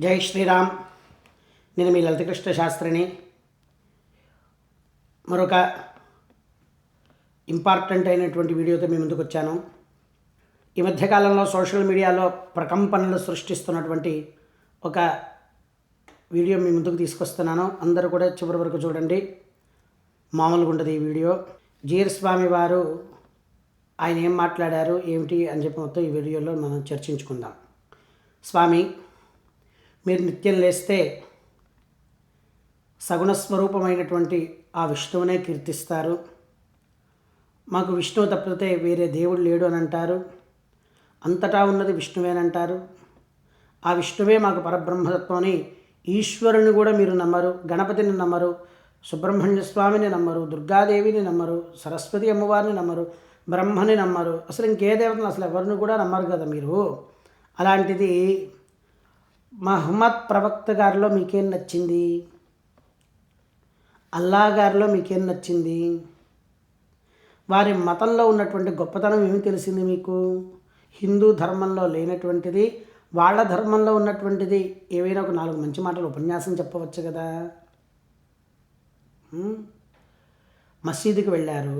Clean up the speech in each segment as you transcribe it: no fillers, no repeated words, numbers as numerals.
జై శ్రీరామ్. నేను మీ లలితకృష్ణ శాస్త్రిని. మరొక ఇంపార్టెంట్ అయినటువంటి వీడియోతో మీ ముందుకు వచ్చాను. ఈ మధ్యకాలంలో సోషల్ మీడియాలో ప్రకంపనలు సృష్టిస్తున్నటువంటి ఒక వీడియో మీ ముందుకు తీసుకొస్తున్నాను. అందరూ కూడా చివరి వరకు చూడండి. మామూలుగా ఉండదు ఈ వీడియో. జీర్ స్వామి వారు ఆయన ఏం మాట్లాడారు ఏమిటి అని చెప్పి మొత్తం ఈ వీడియోలో మనం చర్చించుకుందాం. స్వామి, మీరు నిత్యం లేస్తే సగుణస్వరూపమైనటువంటి ఆ విష్ణువునే కీర్తిస్తారు. మాకు విష్ణువు తప్పితే వేరే దేవుడు లేడు అని అంటారు. అంతటా ఉన్నది విష్ణువేనంటారు. ఆ విష్ణువే మాకు పరబ్రహ్మతత్వమని ఈశ్వరుని కూడా మీరు నమ్మరు, గణపతిని నమ్మరు, సుబ్రహ్మణ్య స్వామిని నమ్మరు, దుర్గాదేవిని నమ్మరు, సరస్వతి అమ్మవారిని నమ్మరు, బ్రహ్మని నమ్మరు. అసలు ఇంకే దేవతను అసలు ఎవరిని కూడా నమ్మరు కదా మీరు. అలాంటిది మహమ్మద్ ప్రవక్త గారిలో మీకేం నచ్చింది? అల్లా గారిలో మీకేం నచ్చింది? వారి మతంలో ఉన్నటువంటి గొప్పతనం ఏమి తెలిసింది మీకు? హిందూ ధర్మంలో లేనటువంటిది వాళ్ళ ధర్మంలో ఉన్నటువంటిది ఏవైనా ఒక 4 మంచి మాటలు ఉపన్యాసం చెప్పవచ్చు కదా. మసీదుకి వెళ్ళారు.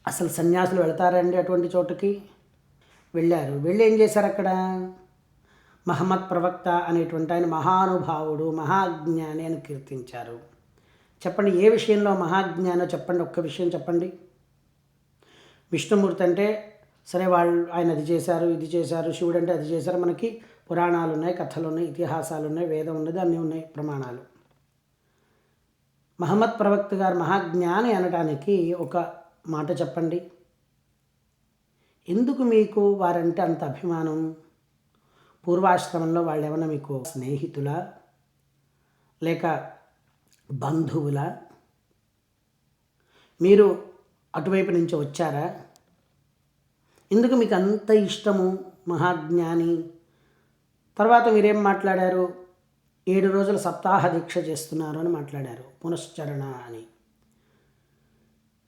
అసలు సన్యాసులు వెళ్తారండి అటువంటి చోటుకి? వెళ్ళారు. వెళ్ళి ఏం చేశారు అక్కడ? మహమ్మద్ ప్రవక్త అనేటువంటి ఆయన మహానుభావుడు, మహాజ్ఞాని అని కీర్తించారు. చెప్పండి, ఏ విషయంలో మహాజ్ఞానో చెప్పండి, ఒక్క విషయం చెప్పండి. విష్ణుమూర్తి అంటే సరే, ఆయన అది చేశారు, ఇది చేశారు. శివుడు అంటే అది చేశారు. మనకి పురాణాలు ఉన్నాయి, కథలు ఉన్నాయి, ఇతిహాసాలు ఉన్నాయి, వేదం ఉన్నది, అన్నీ ఉన్నాయి, ప్రమాణాలు. మహమ్మద్ ప్రవక్త గారు మహాజ్ఞాని అనడానికి ఒక మాట చెప్పండి. ఎందుకు మీకు వారంటే అంత అభిమానం? పూర్వాశ్రమంలో వాళ్ళు ఏమన్నా మీకు స్నేహితులా లేక బంధువులా? మీరు అటువైపు నుంచి వచ్చారా? ఎందుకు మీకు అంత ఇష్టము మహాజ్ఞాని? తర్వాత మీరేం మాట్లాడారు? 7 రోజులు సప్తాహ దీక్ష చేస్తున్నారు అని మాట్లాడారు, పునశ్చరణ అని.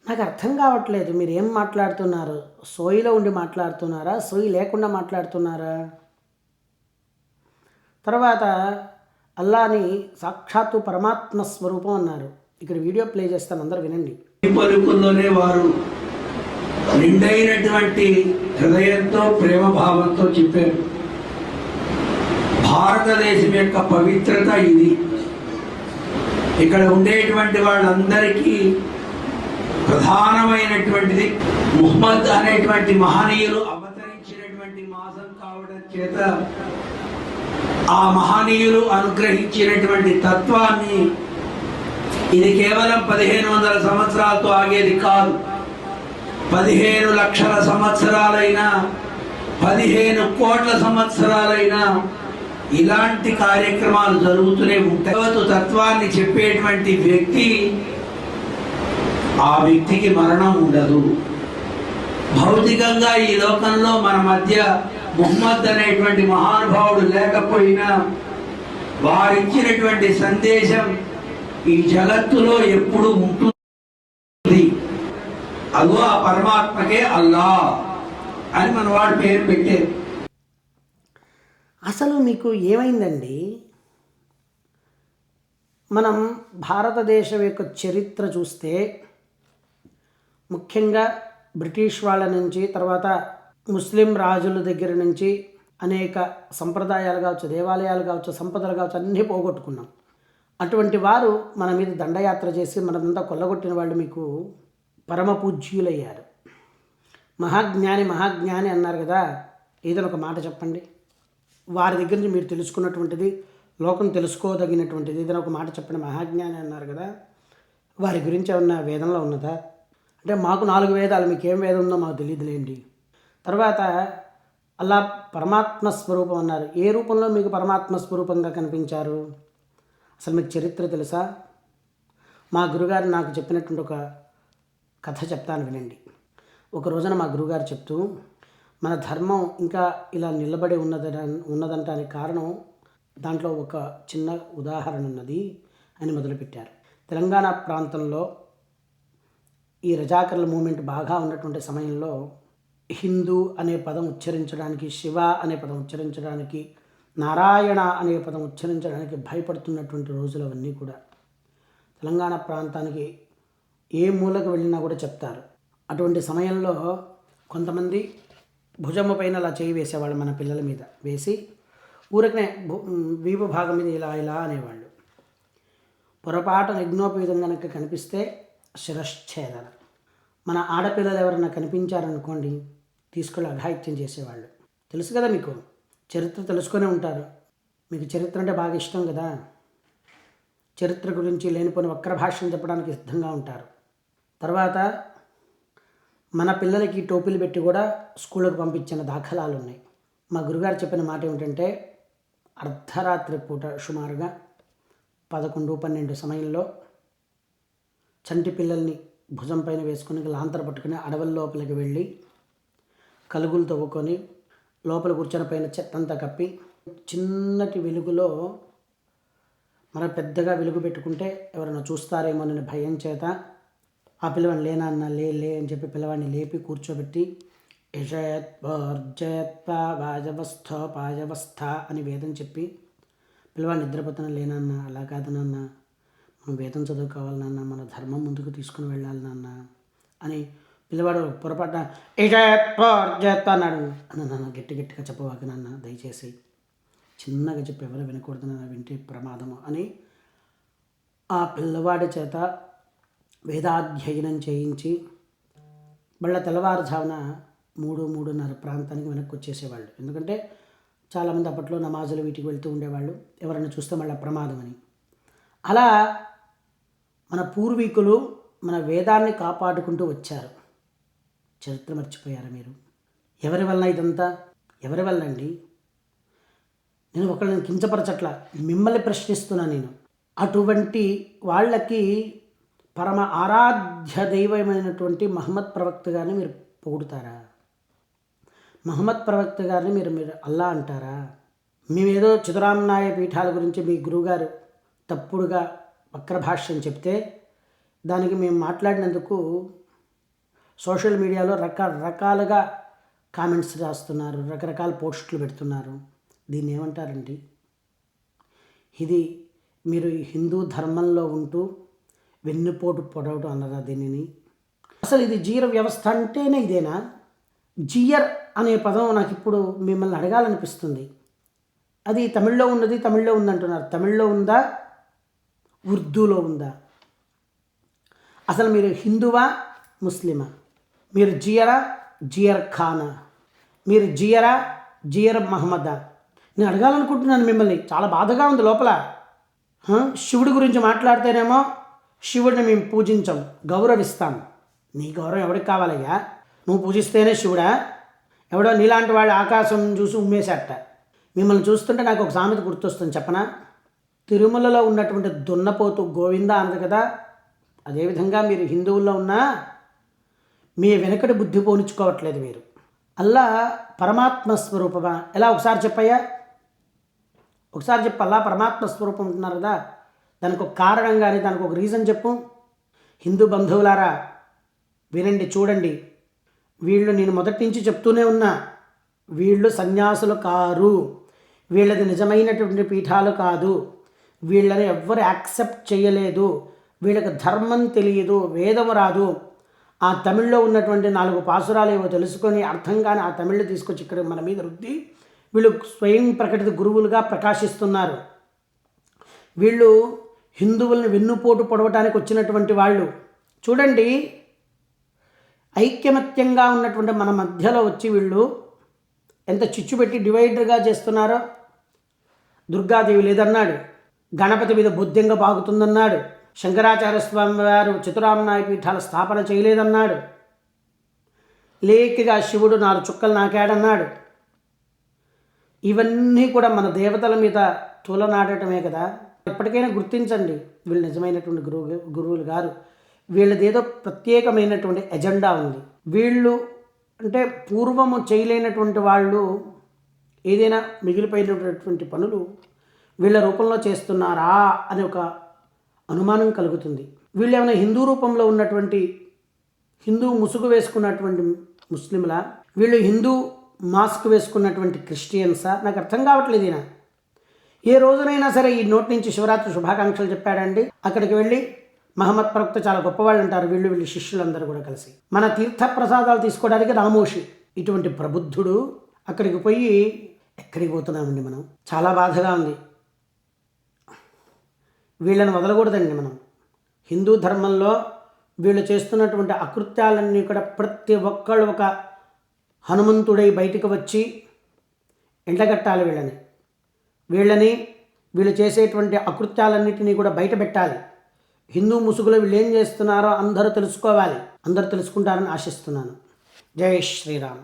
నాకు అర్థం కావట్లేదు, మీరు ఏం మాట్లాడుతున్నారు? సోయిలో ఉండి మాట్లాడుతున్నారా, సోయి లేకుండా మాట్లాడుతున్నారా? తర్వాత అల్లాని సాక్షాత్తు పరమాత్మ స్వరూపం అన్నారు. ఇక్కడ వీడియో ప్లే చేస్తాను, అందరూ వినండి. పలుకుల్లోనే వారు నిండైనటువంటి హృదయంతో, ప్రేమ భావంతో చెప్పారు. భారతదేశం యొక్క పవిత్రత ఇది. ఇక్కడ ఉండేటువంటి వాళ్ళందరికీ ప్రధానమైనటువంటిది ముహమ్మద్ అనేటువంటి మహనీయులు అవతరించినటువంటి మాసం కావడం చేత ఆ మహనీయులు అనుగ్రహించినటువంటి తత్వాన్ని ఇది కేవలం 1500 సంవత్సరాలతో ఆగేది కాదు. 15 లక్షల సంవత్సరాలైనా, 15 కోట్ల సంవత్సరాలైనా ఇలాంటి కార్యక్రమాలు జరుగుతూనే ఉంటాయి. తత్వాన్ని చెప్పేటువంటి వ్యక్తి, ఆ వ్యక్తికి మరణం ఉండదు. భౌతికంగా ఈ లోకంలో మన మధ్య ముహమ్మద్ అనేటువంటి మహానుభావుడు లేకపోయినా వారిచ్చినటువంటి సందేశం ఈ జగత్తులో ఎప్పుడు ఉంటుంది. అదో ఆ పరమాత్మకే అల్లా అని మన వాడు పేరు పెట్టారు. అసలు మీకు ఏమైందండి? మనం భారతదేశం యొక్క చరిత్ర చూస్తే ముఖ్యంగా బ్రిటిష్ వాళ్ళ నుంచి, తర్వాత ముస్లిం రాజుల దగ్గర నుంచి అనేక సంప్రదాయాలు కావచ్చు, దేవాలయాలు కావచ్చు, సంపదలు కావచ్చు, అన్నీ పోగొట్టుకున్నాం. అటువంటి వారు మన మీద దండయాత్ర చేసి మనదంతా కొల్లగొట్టిన వాళ్ళు మీకు పరమ పూజ్యులయ్యారు. మహాజ్ఞాని మహాజ్ఞాని అన్నారు కదా, ఏదైనా ఒక మాట చెప్పండి. వారి దగ్గర నుంచి మీరు తెలుసుకున్నటువంటిది, లోకం తెలుసుకోదగినటువంటిది ఏదైనా ఒక మాట చెప్పండి. మహాజ్ఞాని అన్నారు కదా, వారి గురించి ఏమన్నా వేదంలో ఉన్నదా? అంటే మాకు 4 వేదాలు, మీకు ఏం వేదం ఉందో మాకు తెలియదులేండి. తర్వాత అల్లా పరమాత్మ స్వరూపం అన్నారు. ఏ రూపంలో మీకు పరమాత్మ స్వరూపంగా కనిపించారు? అసలు మీకు చరిత్ర తెలుసా? మా గురుగారు నాకు చెప్పినటువంటి ఒక కథ చెప్తాను, వినండి. ఒక రోజున మా గురుగారు చెప్తూ, మన ధర్మం ఇంకా ఇలా నిలబడి ఉన్నదంటానికి కారణం దాంట్లో ఒక చిన్న ఉదాహరణ ఉన్నది అని మొదలుపెట్టారు. తెలంగాణ ప్రాంతంలో ఈ రజాకర్ల మూమెంట్ బాగా ఉన్నటువంటి సమయంలో హిందూ అనే పదం ఉచ్చరించడానికి, శివ అనే పదం ఉచ్చరించడానికి నారాయణ అనే పదం ఉచ్చరించడానికి భయపడుతున్నటువంటి రోజులు అవన్నీ కూడా. తెలంగాణ ప్రాంతానికి ఏ మూలకు వెళ్ళినా కూడా చెప్తారు. అటువంటి సమయంలో కొంతమంది భుజము పైన అలా చేయి వేసేవాళ్ళు, మన పిల్లల మీద వేసి ఊరికనే వీపు భాగం మీద ఇలా ఇలా అనేవాళ్ళు. పొరపాటున యజ్ఞోపేతం కనుక కనిపిస్తే శిరశ్ఛేదన. మన ఆడపిల్లలు ఎవరైనా కనిపించారనుకోండి, తీసుకెళ్ళి అఘాయిత్యం చేసేవాళ్ళు. తెలుసు కదా మీకు, చరిత్ర తెలుసుకునే ఉంటారు. మీకు చరిత్ర అంటే బాగా ఇష్టం కదా. చరిత్ర గురించి లేనిపోయిన వక్ర భాషను చెప్పడానికి సిద్ధంగా ఉంటారు. తర్వాత మన పిల్లలకి టోపీలు పెట్టి కూడా స్కూళ్ళకు పంపించిన దాఖలాలు ఉన్నాయి. మా గురుగారు చెప్పిన మాట ఏమిటంటే, అర్ధరాత్రి పూట సుమారుగా 11-12 సమయంలో చంటి పిల్లల్ని భుజం పైన వేసుకుని లాంతర పట్టుకుని అడవుల లోపలికి వెళ్ళి కలుగులు తవ్వుకొని లోపల కూర్చొని పైన చెత్తంతా కప్పి చిన్నటి వెలుగులో, మన పెద్దగా వెలుగు పెట్టుకుంటే ఎవరైనా చూస్తారేమోనని భయం చేత ఆ పిల్లవాడిని లేనన్న లే అని చెప్పి పిల్లవాడిని లేపి కూర్చోబెట్టి పాజవస్థ అని వేదం చెప్పి పిల్లవాడిని నిద్రపోతున్న లేనన్న, అలా కాదు నాన్న, మనం వేదం చదువుకోవాలి నాన్న, మన ధర్మం ముందుకు తీసుకుని వెళ్ళాలి నాన్న అని పిల్లవాడు పొరపాటున అన్నాడు. నాన్న గట్టిగా చెప్పవాక నాన్న, దయచేసి చిన్నగా చెప్పి ఎవరు వినకూడదు నాన్న, వింటే ప్రమాదము అని ఆ పిల్లవాడి చేత వేదాధ్యయనం చేయించి మళ్ళీ తెల్లవారుజామున 3-3:30 ప్రాంతానికి వెనక్కి వచ్చేసేవాళ్ళు. ఎందుకంటే చాలామంది అప్పట్లో నమాజులు వీటికి వెళ్తూ ఉండేవాళ్ళు, ఎవరైనా చూస్తే మళ్ళీ ప్రమాదం అని. అలా మన పూర్వీకులు మన వేదాన్ని కాపాడుకుంటూ వచ్చారు. చరిత్ర మర్చిపోయారా మీరు? ఎవరి వలన ఇదంతా? ఎవరి వల్ల అండి? నేను ఒకళ్ళని కించపరచట్లా, మిమ్మల్ని ప్రశ్నిస్తున్నా నేను. అటువంటి వాళ్ళకి పరమ ఆరాధ్య దైవమైనటువంటి మహమ్మద్ ప్రవక్త గారిని మీరు పొగుడుతారా? మహమ్మద్ ప్రవక్త గారిని మీరు అల్లా అంటారా? మేమేదో చిదురామ్నాయ పీఠాల గురించి మీ గురువుగారు తప్పుడుగా వక్రభాష్యం చెప్తే దానికి మేము మాట్లాడినందుకు సోషల్ మీడియాలో రకరకాలుగా కామెంట్స్ రాస్తున్నారు, రకరకాల పోస్టులు పెడుతున్నారు. దీన్ని ఏమంటారండి? ఇది మీరు హిందూ ధర్మంలో ఉంటూ వెన్నుపోటు పొడవడం అన్నదా దీనిని? అసలు ఇది జీర వ్యవస్థ అంటేనే ఇదేనా? జియర్ అనే పదం నాకు ఇప్పుడు మిమ్మల్ని అడగాలనిపిస్తుంది. అది తమిళ్లో ఉందంటున్నారు. తమిళ్లో ఉందా, ఉర్దూలో ఉందా? అసలు మీరు హిందువా, ముస్లిమా? మీరు జియరా, జియర్ ఖానా? మీరు జియరా, జియర్ మహమ్మదా? నేను అడగాలనుకుంటున్నాను మిమ్మల్ని. చాలా బాధగా ఉంది లోపల. శివుడి గురించి మాట్లాడితేనేమో శివుడిని మేము పూజించాం, గౌరవిస్తాం. నీ గౌరవం ఎవరికి కావాలయ్యా? నువ్వు పూజిస్తేనే శివుడా? ఎవడో నీలాంటి వాళ్ళు ఆకాశం చూసి ఉమ్మేసేట. మిమ్మల్ని చూస్తుంటే నాకు ఒక సామెత గుర్తొస్తుంది, చెప్పనా? తిరుమలలో ఉన్నటువంటి దున్నపోతు గోవింద అన్నది కదా, అదేవిధంగా మీరు హిందువుల్లో ఉన్నా మీ వెనకటి బుద్ధి పోనిచ్చుకోవట్లేదు మీరు. అల్లా పరమాత్మ స్వరూపమా? ఎలా ఒకసారి చెప్పయ్యా, ఒకసారి చెప్పు. అల్లా పరమాత్మ స్వరూపం అంటున్నారు కదా, దానికి ఒక కారణం కానీ దానికి ఒక రీజన్ చెప్పు. హిందూ బంధువులారా వినండి, చూడండి. వీళ్ళు నేను మొదటి నుంచి చెప్తూనే ఉన్నా, వీళ్ళు సన్యాసులు కారు, వీళ్ళది నిజమైనటువంటి పీఠాలు కాదు, వీళ్ళని ఎవ్వరు యాక్సెప్ట్ చేయలేదు, వీళ్ళకి ధర్మం తెలియదు, వేదం రాదు. ఆ తమిళ్లో ఉన్నటువంటి 4 పాసురాలు ఏవో తెలుసుకొని అర్థం కానీ ఆ తమిళ్లు తీసుకొచ్చి ఇక్కడ మన మీద రుద్ది వీళ్ళు స్వయం ప్రకటిత గురువులుగా ప్రకాశిస్తున్నారు. వీళ్ళు హిందువులను వెన్నుపోటు పొడవటానికి వచ్చినటువంటి వాళ్ళు. చూడండి, ఐక్యమత్యంగా ఉన్నటువంటి మన మధ్యలో వచ్చి వీళ్ళు ఎంత చిచ్చు పెట్టి డివైడర్గా చేస్తున్నారో. దుర్గాదేవి లేదన్నాడు, గణపతి మీద బుద్ధింగా బాగుతుందన్నాడు, శంకరాచార్య స్వామి వారు చతురామ్నాయ పీఠాల స్థాపన చేయలేదన్నాడు, లేకిగా శివుడు 4 చుక్కలు నాకాడన్నాడు. ఇవన్నీ కూడా మన దేవతల మీద తూలనాడటమే కదా. ఎప్పటికైనా గుర్తించండి, వీళ్ళు నిజమైనటువంటి గురువులు గారు. వీళ్ళదేదో ప్రత్యేకమైనటువంటి ఎజెండా ఉంది. వీళ్ళు అంటే పూర్వము చేయలేనటువంటి వాళ్ళు ఏదైనా మిగిలిపోయినటువంటి పనులు వీళ్ళ రూపంలో చేస్తున్నారా అని ఒక అనుమానం కలుగుతుంది. వీళ్ళు ఏమైనా హిందూ రూపంలో ఉన్నటువంటి హిందూ ముసుగు వేసుకున్నటువంటి ముస్లింలా, వీళ్ళు హిందూ మాస్క్ వేసుకున్నటువంటి క్రిస్టియన్సా? నాకు అర్థం కావట్లేదు. ఈయన ఏ రోజునైనా సరే ఈ నోటి నుంచి శివరాత్రి శుభాకాంక్షలు చెప్పాడండి, అక్కడికి వెళ్ళి మహమ్మద్ ప్రవక్త చాలా గొప్పవాళ్ళు అంటారు, వీళ్ళు శిష్యులందరూ కూడా కలిసి మన తీర్థ ప్రసాదాలు తీసుకోవడానికి రామోషి ఇటువంటి ప్రబుద్ధుడు అక్కడికి పోయి ఎక్కడికి పోతున్నామండి మనం? చాలా బాధగా ఉంది. వీళ్ళని వదలకూడదండి మనం. హిందూ ధర్మంలో వీళ్ళు చేస్తున్నటువంటి అకృత్యాలన్నీ కూడా ప్రతి ఒక్కళ్ళు ఒక హనుమంతుడై బయటకు వచ్చి ఎండగట్టాలి వీళ్ళు చేసేటువంటి అకృత్యాలన్నిటినీ కూడా బయట పెట్టాలి. హిందూ ముసుగులో వీళ్ళు ఏం చేస్తున్నారో అందరూ తెలుసుకోవాలి. అందరూ తెలుసుకుంటారని ఆశిస్తున్నాను. జై శ్రీరామ్.